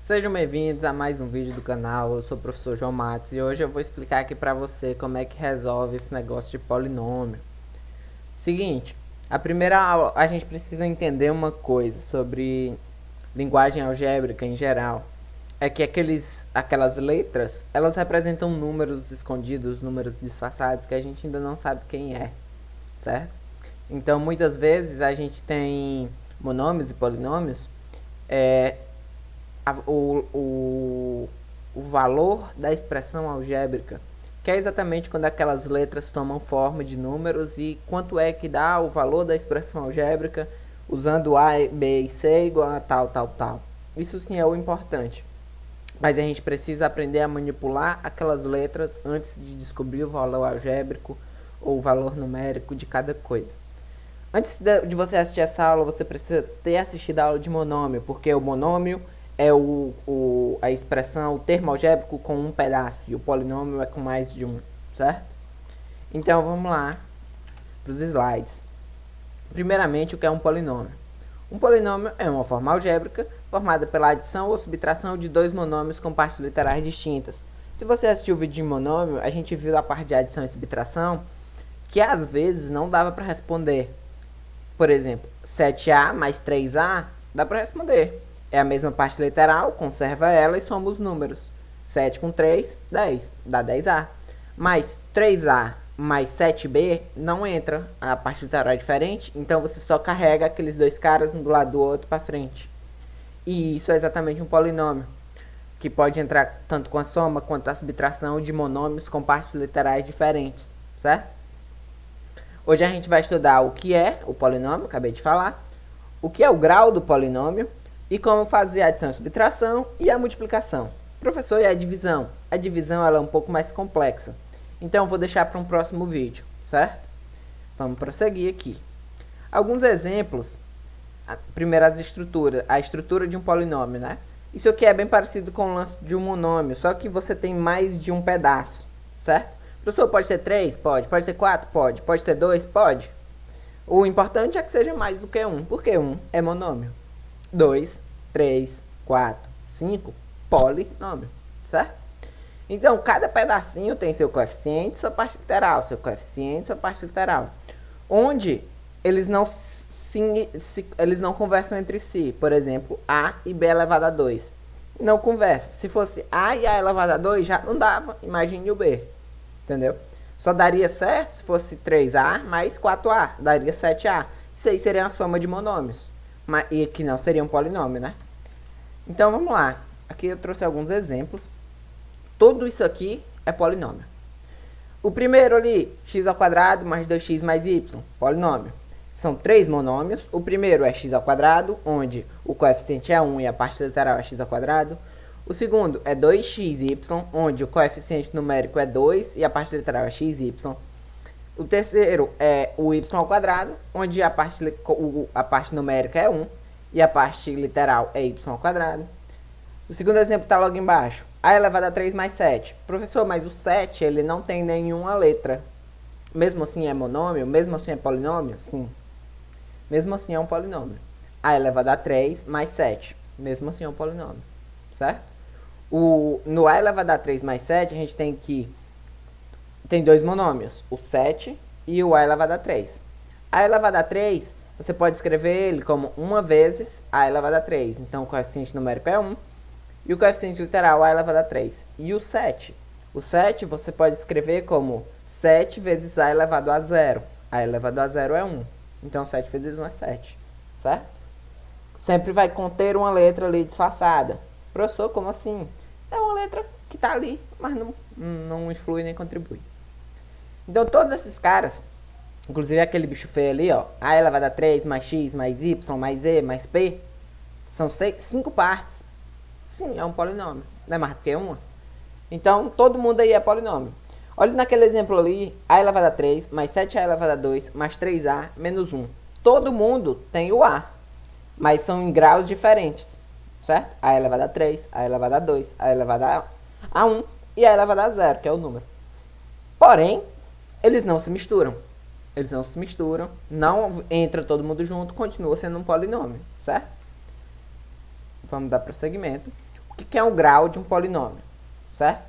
Sejam bem-vindos a mais um vídeo do canal. Eu sou o professor João Matos e hoje eu vou explicar aqui pra você como é que resolve esse negócio de polinômio. Seguinte, a primeira aula a gente precisa entender uma coisa sobre linguagem algébrica em geral. É que aquelas letras, elas representam números escondidos, números disfarçados que a gente ainda não sabe quem é, certo? Então, muitas vezes a gente tem monômios e polinômios, é, o valor da expressão algébrica, que é exatamente quando aquelas letras tomam forma de números e quanto é que dá o valor da expressão algébrica usando A, B e C igual a tal, tal, tal. Isso sim é o importante. Mas a gente precisa aprender a manipular aquelas letras antes de descobrir o valor algébrico ou o valor numérico de cada coisa. Antes de você assistir essa aula, você precisa ter assistido a aula de monômio, porque o monômio é a expressão, o termo algébrico com um pedaço, e o polinômio é com mais de um, certo? Então vamos lá para os slides. Primeiramente, o que é um polinômio? Um polinômio é uma forma algébrica formada pela adição ou subtração de dois monômios com partes literais distintas. Se você assistiu o vídeo de monômio, a gente viu a parte de adição e subtração, que às vezes não dava para responder. Por exemplo, 7A mais 3A, dá para responder. É a mesma parte literal, conserva ela e soma os números. 7 com 3, 10, dá 10A. Mas 3A mais 7B não entra, a parte literal é diferente, então você só carrega aqueles dois caras um do lado do outro para frente. E isso é exatamente um polinômio, que pode entrar tanto com a soma quanto a subtração de monômios com partes literais diferentes, certo? Hoje a gente vai estudar o que é o polinômio, acabei de falar, o que é o grau do polinômio e como fazer a adição e subtração e a multiplicação. Professor, e a divisão? A divisão ela é um pouco mais complexa, então eu vou deixar para um próximo vídeo, certo? Vamos prosseguir aqui. Alguns exemplos. Primeiro a estrutura de um polinômio, né? Isso aqui é bem parecido com o lance de um monômio, só que você tem mais de um pedaço, certo? Professor, pode ter 3? Pode. Pode ter 4? Pode. Pode ter 2? Pode. O importante é que seja mais do que 1, porque 1 é monômio. 2, 3, 4, 5, polinômio, certo? Então, cada pedacinho tem seu coeficiente, sua parte literal, seu coeficiente, sua parte literal. Onde eles não conversam entre si. Por exemplo, A e B elevado a 2. Não conversa. Se fosse A e A elevado a 2, já não dava. Imagine o B. Entendeu? Só daria certo se fosse 3A mais 4A. Daria 7A. Isso aí seria uma soma de monômios. E que não seria um polinômio, né? Então, vamos lá. Aqui eu trouxe alguns exemplos. Tudo isso aqui é polinômio. O primeiro ali, x ao quadrado mais 2x mais y, polinômio. São três monômios. O primeiro é x ao quadrado, onde o coeficiente é 1 e a parte literal é x ao quadrado. O segundo é 2xy, onde o coeficiente numérico é 2 e a parte literal é xy. O terceiro é o y ao quadrado, onde a parte numérica é 1 e a parte literal é y ao quadrado. O segundo exemplo está logo embaixo. A elevado a 3 mais 7. Professor, mas o 7 ele não tem nenhuma letra. Mesmo assim é monômio? Mesmo assim é polinômio? Sim. Mesmo assim é um polinômio. A elevado a 3 mais 7. Mesmo assim é um polinômio. Certo? No A elevado a 3 mais 7, a gente tem dois monômios. O 7 e o A elevado a 3. A elevado a 3, você pode escrever ele como 1 vezes A elevado a 3. Então, o coeficiente numérico é 1. E o coeficiente literal A elevado a 3. E o 7? O 7 você pode escrever como 7 vezes A elevado a 0. A elevado a 0 é 1. Então, 7 vezes 1 é 7. Certo? Sempre vai conter uma letra ali disfarçada. Professor, como assim? É uma letra que está ali, mas não influi nem contribui. Então, todos esses caras, inclusive aquele bicho feio ali, ó, A elevado a 3 mais x mais y mais e mais p, são 5 partes. Sim, é um polinômio. Não é mais do que uma? Então, todo mundo aí é polinômio. Olha naquele exemplo ali, A elevado a 3 mais 7A elevado a 2 mais 3A menos 1. Todo mundo tem o A, mas são em graus diferentes, certo? A elevado a 3, A elevado a 2, A elevado a 1 e A elevado a 0, que é o número. Porém, eles não se misturam. Eles não se misturam, não entra todo mundo junto, continua sendo um polinômio, certo? Vamos dar prosseguimento. que é o grau de um polinômio, certo?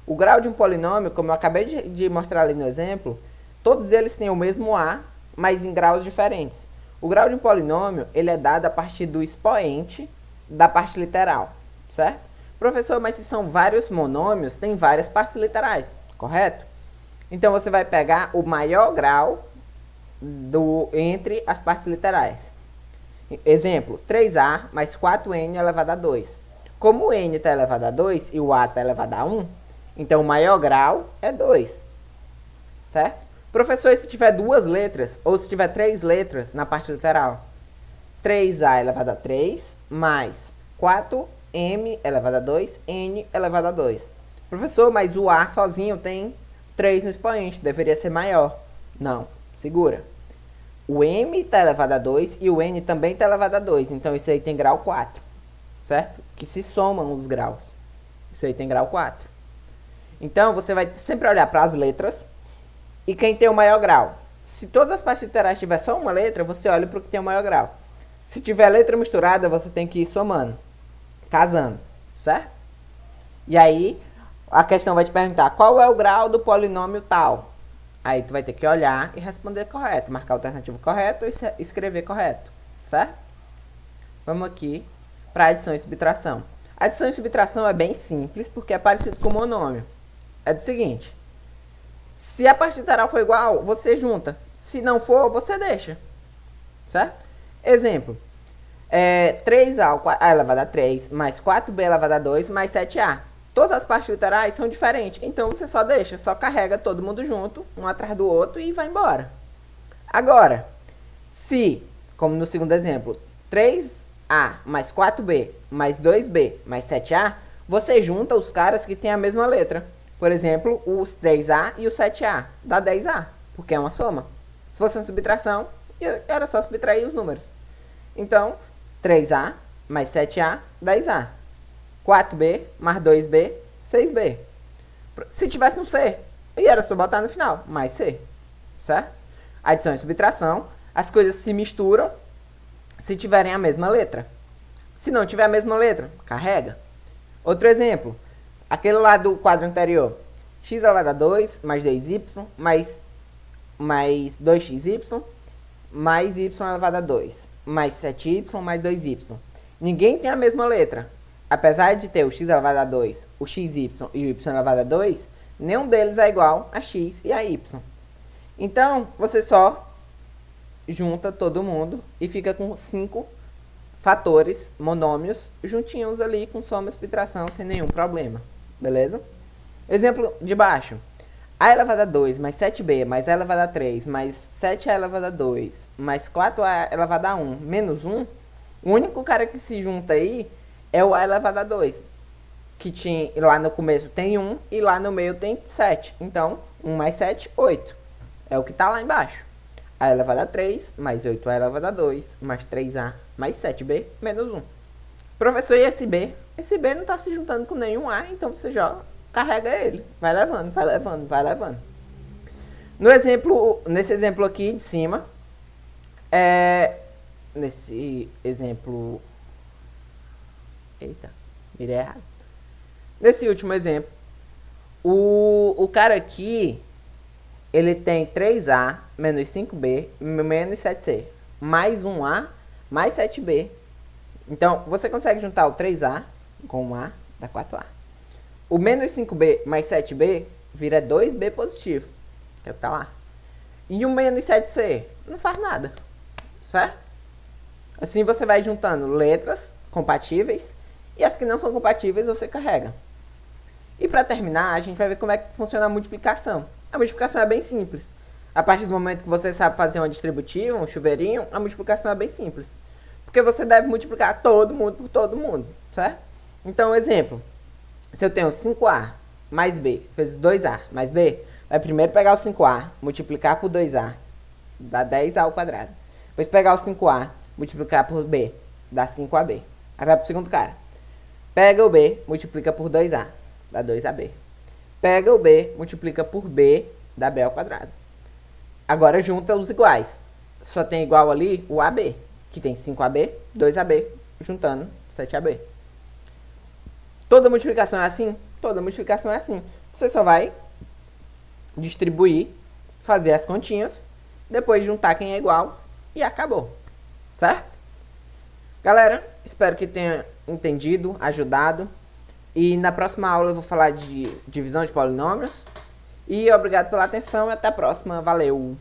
O grau de um polinômio, como eu acabei de mostrar ali no exemplo, todos eles têm o mesmo A, mas em graus diferentes. O grau de um polinômio, ele é dado a partir do expoente da parte literal, certo? Professor, mas se são vários monômios, tem várias partes literais, correto? Então, você vai pegar o maior grau entre as partes literais. Exemplo, 3A mais 4N elevado a 2. Como o N está elevado a 2 e o A está elevado a 1, então o maior grau é 2, certo? Professor, e se tiver duas letras, ou se tiver três letras na parte literal? 3A elevado a 3 mais 4M elevado a 2, N elevado a 2. Professor, mas o A sozinho tem 3 no expoente, deveria ser maior. Não, segura. O M está elevado a 2 e o N também está elevado a 2. Então, isso aí tem grau 4, certo? Que se somam os graus. Isso aí tem grau 4. Então, você vai sempre olhar para as letras e quem tem o maior grau. Se todas as partes literais tiver só uma letra, você olha para o que tem o maior grau. Se tiver letra misturada, você tem que ir somando, casando, certo? E aí, a questão vai te perguntar, qual é o grau do polinômio tal? Aí tu vai ter que olhar e responder correto, marcar a alternativa correta ou escrever correto, certo? Vamos aqui para adição e subtração. Adição e subtração é bem simples, porque é parecido com o monômio. É do seguinte, se a parte literal for igual, você junta. Se não for, você deixa, certo? Exemplo, 3A elevado a 3 mais 4B elevado a 2 mais 7A. Todas as partes literais são diferentes, então você só deixa, só carrega todo mundo junto, um atrás do outro e vai embora. Agora, se, como no segundo exemplo, 3A mais 4B mais 2B mais 7A, você junta os caras que têm a mesma letra. Por exemplo, os 3A e o 7A, dá 10A, porque é uma soma. Se fosse uma subtração, era só subtrair os números. Então, 3A mais 7A, 10A. 4B mais 2B, 6B. Se tivesse um C, e era só botar no final, mais C, certo? Adição e subtração, as coisas se misturam se tiverem a mesma letra. Se não tiver a mesma letra, carrega. Outro exemplo, aquele lá do quadro anterior. X elevado a 2 mais 2y mais 2xy mais y elevado a 2 mais 7y mais 2y. Ninguém tem a mesma letra. Apesar de ter o x elevado a 2, o xy e o y elevado a 2, nenhum deles é igual a x e a y. Então, você só junta todo mundo e fica com 5 fatores, monômios, juntinhos ali com soma e subtração sem nenhum problema. Beleza? Exemplo de baixo. A elevado a 2 mais 7b mais a elevado a 3 mais 7a elevado a 2 mais 4a elevado a 1 menos 1, o único cara que se junta aí é o a elevado a 2, que tinha, lá no começo tem 1 e lá no meio tem 7. Então, 1 mais 7, 8. É o que está lá embaixo. A elevado a 3 mais 8a elevado a 2 mais 3a mais 7b menos 1. Professor, e esse b? Esse b não está se juntando com nenhum a, então você já carrega ele. Vai levando, vai levando, vai levando. Nesse exemplo aqui de cima, nesse exemplo... Eita, mirei errado. Nesse último exemplo, o cara aqui, ele tem 3A menos 5B menos 7C, mais 1A mais 7B. Então, você consegue juntar o 3A com 1A, dá 4A. O menos 5B mais 7B vira 2B positivo, que é o que tá lá. E o menos 7C não faz nada, certo? Assim você vai juntando letras compatíveis e as que não são compatíveis você carrega. E para terminar, a gente vai ver como é que funciona a multiplicação. A multiplicação é bem simples. A partir do momento que você sabe fazer uma distributiva, um chuveirinho, a multiplicação é bem simples. Porque você deve multiplicar todo mundo por todo mundo, certo? Então, exemplo. Se eu tenho 5A mais B vezes 2A mais B, vai primeiro pegar o 5A, multiplicar por 2A, dá 10A ao quadrado. Depois pegar o 5A, multiplicar por B, dá 5AB. Aí vai pro segundo cara. Pega o B, multiplica por 2A, dá 2AB. Pega o B, multiplica por B, dá B ao quadrado. Agora junta os iguais. Só tem igual ali o AB, que tem 5AB, 2AB, juntando 7AB. Toda multiplicação é assim? Toda multiplicação é assim. Você só vai distribuir, fazer as continhas, depois juntar quem é igual e acabou. Certo? Galera, espero que tenha entendido, ajudado. E na próxima aula eu vou falar de divisão de polinômios. E obrigado pela atenção e até a próxima. Valeu!